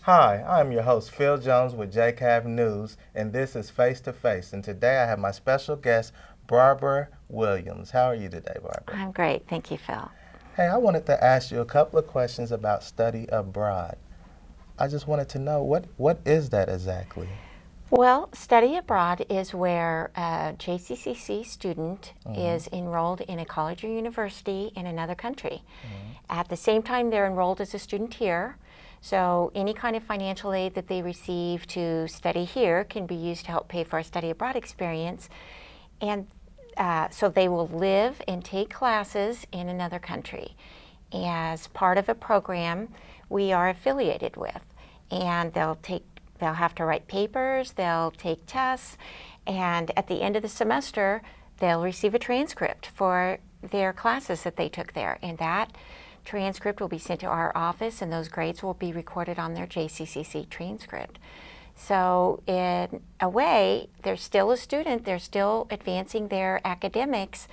Hi, I'm your host, Phil Jones with JCAV News, and this is Face to Face. And today I have my special guest, Barbara Williams. How are you today, Barbara? I'm great. Thank you, Phil. Hey, I wanted to ask you a couple of questions about study abroad. I just wanted to know, what is that exactly? Well, study abroad is where a JCCC student is enrolled in a college or university in another country. At the same time, they're enrolled as a student here. So any kind of financial aid that they receive to study here can be used to help pay for a study abroad experience. And so they will live and take classes in another country as part of a program we are affiliated with. And they'll have to write papers, they'll take tests, and at the end of the semester, they'll receive a transcript for their classes that they took there. And that transcript will be sent to our office, and those grades will be recorded on their JCCC transcript. So in a way, they're still a student, they're still advancing their academics,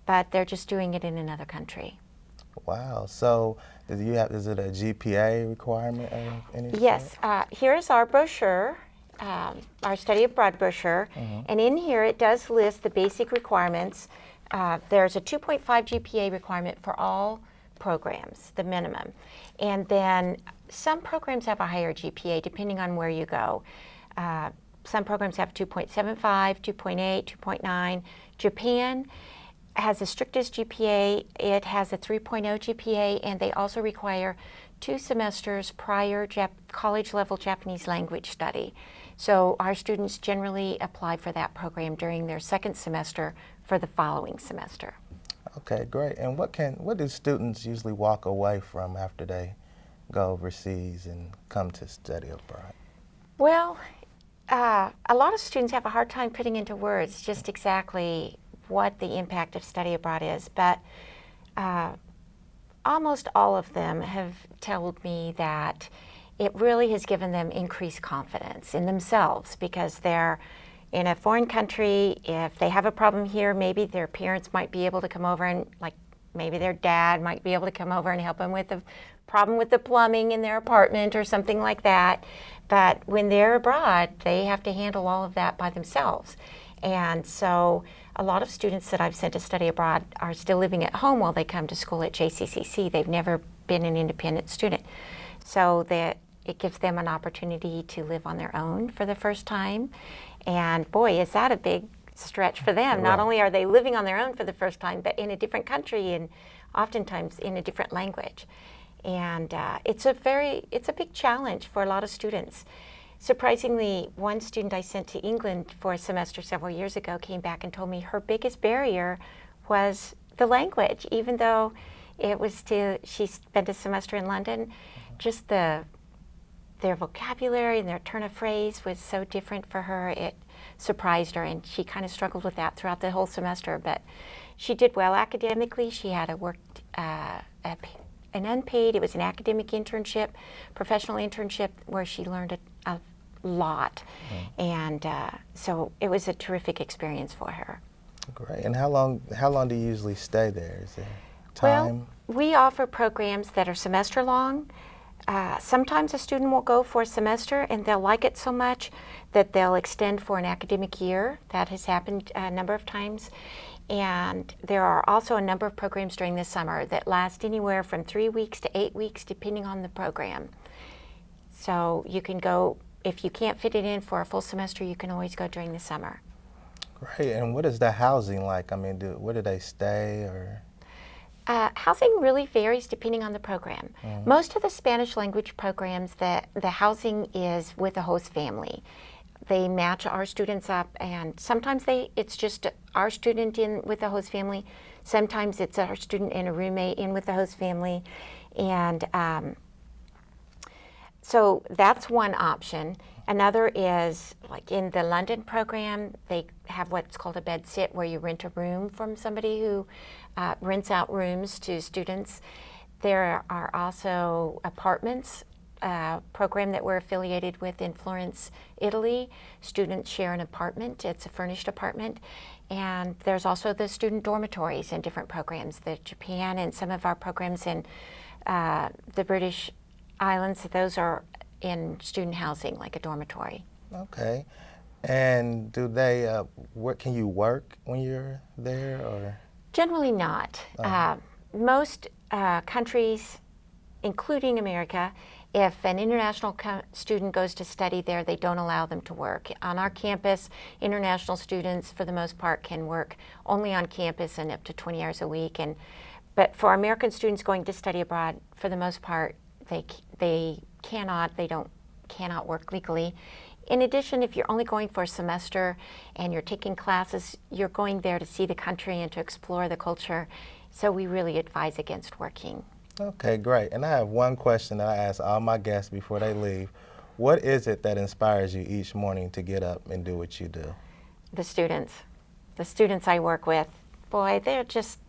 but they're just doing it in another country. Wow. So, is it a GPA requirement of any sort? Yes. Here's our brochure, our study abroad brochure, and in here it does list the basic requirements. There's a 2.5 GPA requirement for all programs, the minimum. And then some programs have a higher GPA depending on where you go. Some programs have 2.75, 2.8, 2.9. Japan has the strictest GPA. It has a 3.0 GPA, and they also require 2 semesters prior college level Japanese language study. So our students generally apply for that program during their second semester for the following semester. Okay, great. And what do students usually walk away from after they go overseas and come to study abroad? Well, a lot of students have a hard time putting into words just exactly what the impact of study abroad is, but almost all of them have told me that it really has given them increased confidence in themselves because they're in a foreign country. If they have a problem here, maybe their parents might be able to come over and, like, maybe their dad might be able to come over and help them with the problem with the plumbing in their apartment or something like that. But when they're abroad, they have to handle all of that by themselves. And so a lot of students that I've sent to study abroad are still living at home while they come to school at JCCC. They've never been an independent student. So that it gives them an opportunity to live on their own for the first time. And boy, is that a big stretch for them. Not only are they living on their own for the first time, but in a different country and oftentimes in a different language. And it's a big challenge for a lot of students. Surprisingly, one student I sent to England for a semester several years ago came back and told me her biggest barrier was the language. Even though she spent a semester in London, just their vocabulary and their turn of phrase was so different for her. It surprised her, and she kind of struggled with that throughout the whole semester. But she did well academically. She had an unpaid, it was an academic internship, professional internship, where she learned a lot. And so it was a terrific experience for her. Great. And how long do you usually stay there? Is there time? Well, we offer programs that are semester long. Sometimes a student will go for a semester and they'll like it so much that they'll extend for an academic year. That has happened a number of times. And there are also a number of programs during the summer that last anywhere from 3 weeks to 8 weeks, depending on the program. So you can go, if you can't fit it in for a full semester, you can always go during the summer. Great. And what is the housing like? I mean, where do they stay or? Housing really varies depending on the program. Most of the Spanish language programs, the housing is with a host family. They match our students up, and sometimes it's just our student in with the host family. Sometimes it's our student and a roommate in with the host family. And so that's one option. Another is, like in the London program, they have what's called a bed sit, where you rent a room from somebody who rents out rooms to students. There are also apartments, program that we're affiliated with in Florence, Italy. Students share an apartment. It's a furnished apartment. And there's also the student dormitories in different programs. The Japan and some of our programs in the British Islands, those are in student housing, like a dormitory. Okay. And do they, can you work when you're there, or? Generally not. Most countries, including America, if an international student goes to study there, they don't allow them to work. On our campus, international students, for the most part, can work only on campus and up to 20 hours a week. But for American students going to study abroad, for the most part, they cannot work legally. In addition, if you're only going for a semester and you're taking classes, you're going there to see the country and to explore the culture. So we really advise against working. Okay, great. And I have one question that I ask all my guests before they leave. What is it that inspires you each morning to get up and do what you do? The students I work with, boy, they're just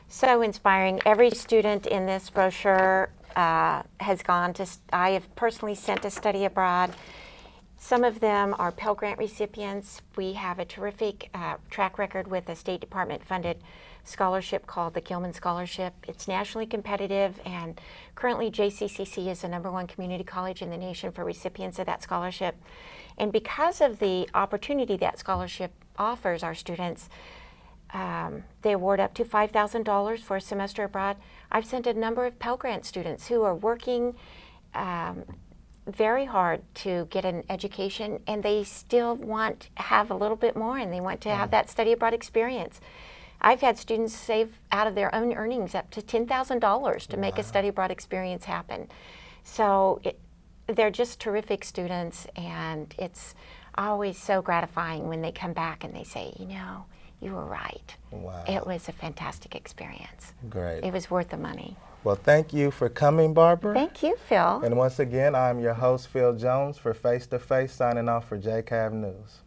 so inspiring. Every student in this brochure has gone to, I have personally sent to study abroad. Some of them are Pell Grant recipients. We have a terrific track record with a State Department funded scholarship called the Gilman Scholarship. It's nationally competitive, and currently JCCC is the #1 community college in the nation for recipients of that scholarship. And because of the opportunity that scholarship offers our students, they award up to $5,000 for a semester abroad. I've sent a number of Pell Grant students who are working very hard to get an education, and they still want to have a little bit more, and they want to have that study abroad experience. I've had students save out of their own earnings up to $10,000 to make a study abroad experience happen. So they're just terrific students, and it's always so gratifying when they come back and they say, you know, you were right. Wow. It was a fantastic experience. Great. It was worth the money. Well, thank you for coming, Barbara. Thank you, Phil. And once again, I'm your host, Phil Jones, for Face to Face, signing off for JCAV News.